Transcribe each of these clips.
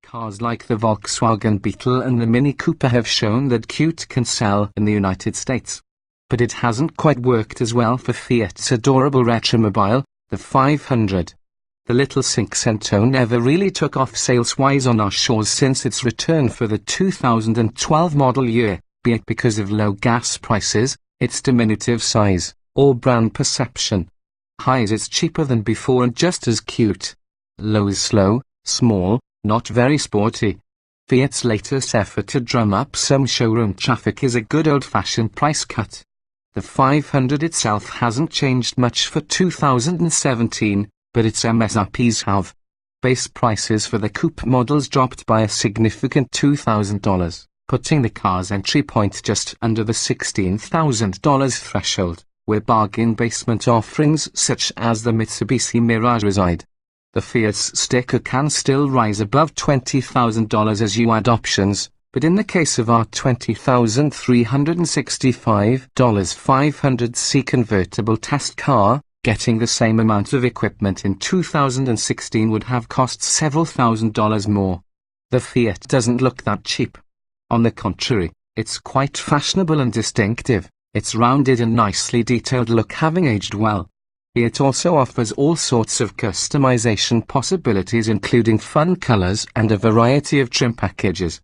Cars like the Volkswagen Beetle and the Mini Cooper have shown that Qt can sell in the United States. But it hasn't quite worked as well for Fiat's adorable retromobile, the 500. The little Cinquecento never really took off sales-wise on our shores since its return for the 2012 model year, be it because of low gas prices, its diminutive size, or brand perception. High is it's cheaper than before and just as cute. Low is slow, small, not very sporty. Fiat's latest effort to drum up some showroom traffic is a good old-fashioned price cut. The 500 itself hasn't changed much for 2017, but its MSRPs have. Base prices for the coupe models dropped by a significant $2,000, putting the car's entry point just under the $16,000 threshold, where bargain basement offerings such as the Mitsubishi Mirage reside. The Fiat's sticker can still rise above $20,000 as you add options, but in the case of our $20,365 500C convertible test car, getting the same amount of equipment in 2016 would have cost several $1,000s more. The Fiat doesn't look that cheap. On the contrary, it's quite fashionable and distinctive, its rounded and nicely detailed look having aged well. It also offers all sorts of customization possibilities including fun colors and a variety of trim packages.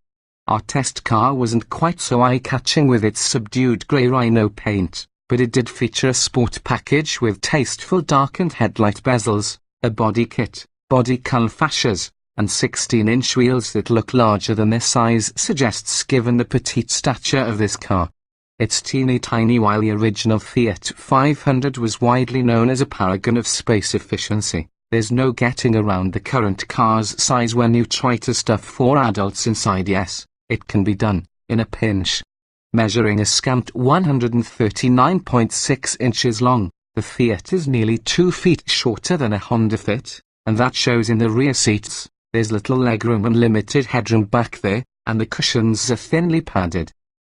Our test car wasn't quite so eye-catching with its subdued grey rhino paint, but it did feature a sport package with tasteful darkened headlight bezels, a body kit, body color fascias, and 16-inch wheels that look larger than their size suggests given the petite stature of this car. It's teeny tiny while the original Fiat 500 was widely known as a paragon of space efficiency. There's no getting around the current car's size when you try to stuff 4 adults inside. Yes, it can be done, in a pinch. Measuring a scant 139.6 inches long, the Fiat is nearly 2 feet shorter than a Honda Fit, and that shows in the rear seats. There's little legroom and limited headroom back there, and the cushions are thinly padded.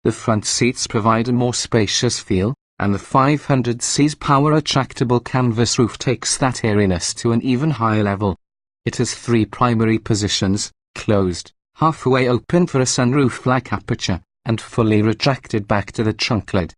The front seats provide a more spacious feel, and the 500C's power-attractable canvas roof takes that airiness to an even higher level. It has 3 primary positions, closed, halfway open for a sunroof-like aperture, and fully retracted back to the trunk lid.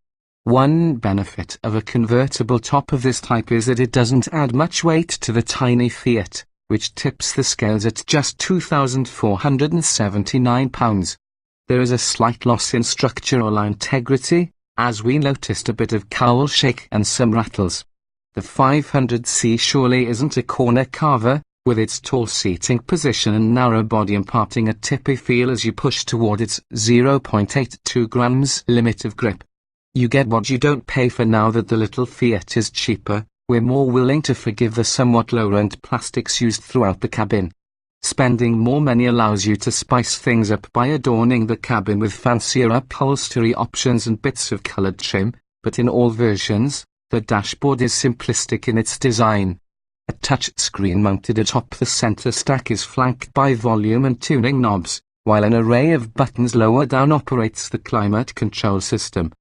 One benefit of a convertible top of this type is that it doesn't add much weight to the tiny Fiat, which tips the scales at just 2,479 pounds. There is a slight loss in structural integrity, as we noticed a bit of cowl shake and some rattles. The 500C surely isn't a corner carver, with its tall seating position and narrow body imparting a tippy feel as you push toward its 0.82 grams limit of grip. You get what you don't pay for. Now that the little Fiat is cheaper, we're more willing to forgive the somewhat low-end plastics used throughout the cabin. Spending more money allows you to spice things up by adorning the cabin with fancier upholstery options and bits of colored trim, but in all versions, the dashboard is simplistic in its design. A touch screen mounted atop the center stack is flanked by volume and tuning knobs, while an array of buttons lower down operates the climate control system.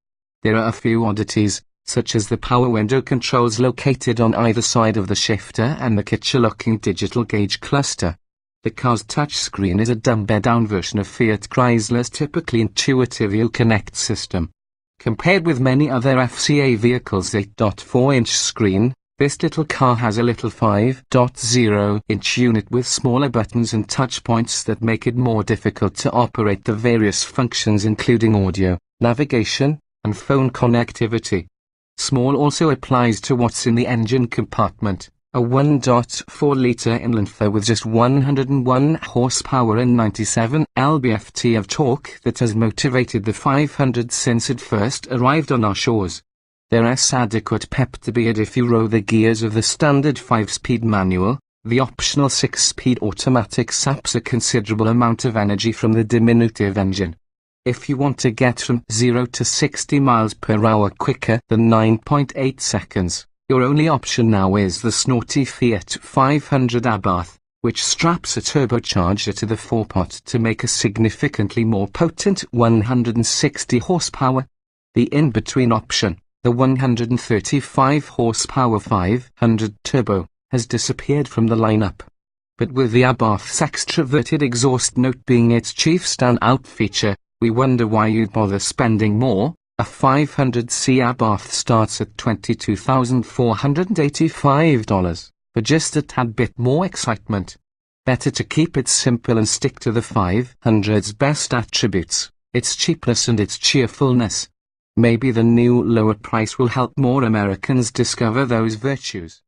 There are a few oddities, such as the power window controls located on either side of the shifter and the kitchen-looking digital gauge cluster. The car's touchscreen is a dumbed-down version of Fiat Chrysler's typically intuitive Uconnect system. Compared with many other FCA vehicles' 8.4-inch screen, this little car has a little 5.0-inch unit with smaller buttons and touch points that make it more difficult to operate the various functions including audio, navigation, and phone connectivity. Small also applies to what's in the engine compartment. A 1.4-litre inline-four with just 101 horsepower and 97 lb-ft of torque that has motivated the 500 since it first arrived on our shores. There's adequate pep to be had if you row the gears of the standard 5-speed manual. The optional 6-speed automatic saps a considerable amount of energy from the diminutive engine. If you want to get from 0 to 60 miles per hour quicker than 9.8 seconds, your only option now is the snorty Fiat 500 Abarth, which straps a turbocharger to the forepot to make a significantly more potent 160 horsepower. The in-between option, the 135 horsepower 500 turbo, has disappeared from the lineup. But with the Abarth's extroverted exhaust note being its chief standout feature, we wonder why you'd bother spending more. A 500c Abarth starts at $22,485, for just a tad bit more excitement. Better to keep it simple and stick to the 500's best attributes, its cheapness and its cheerfulness. Maybe the new lower price will help more Americans discover those virtues.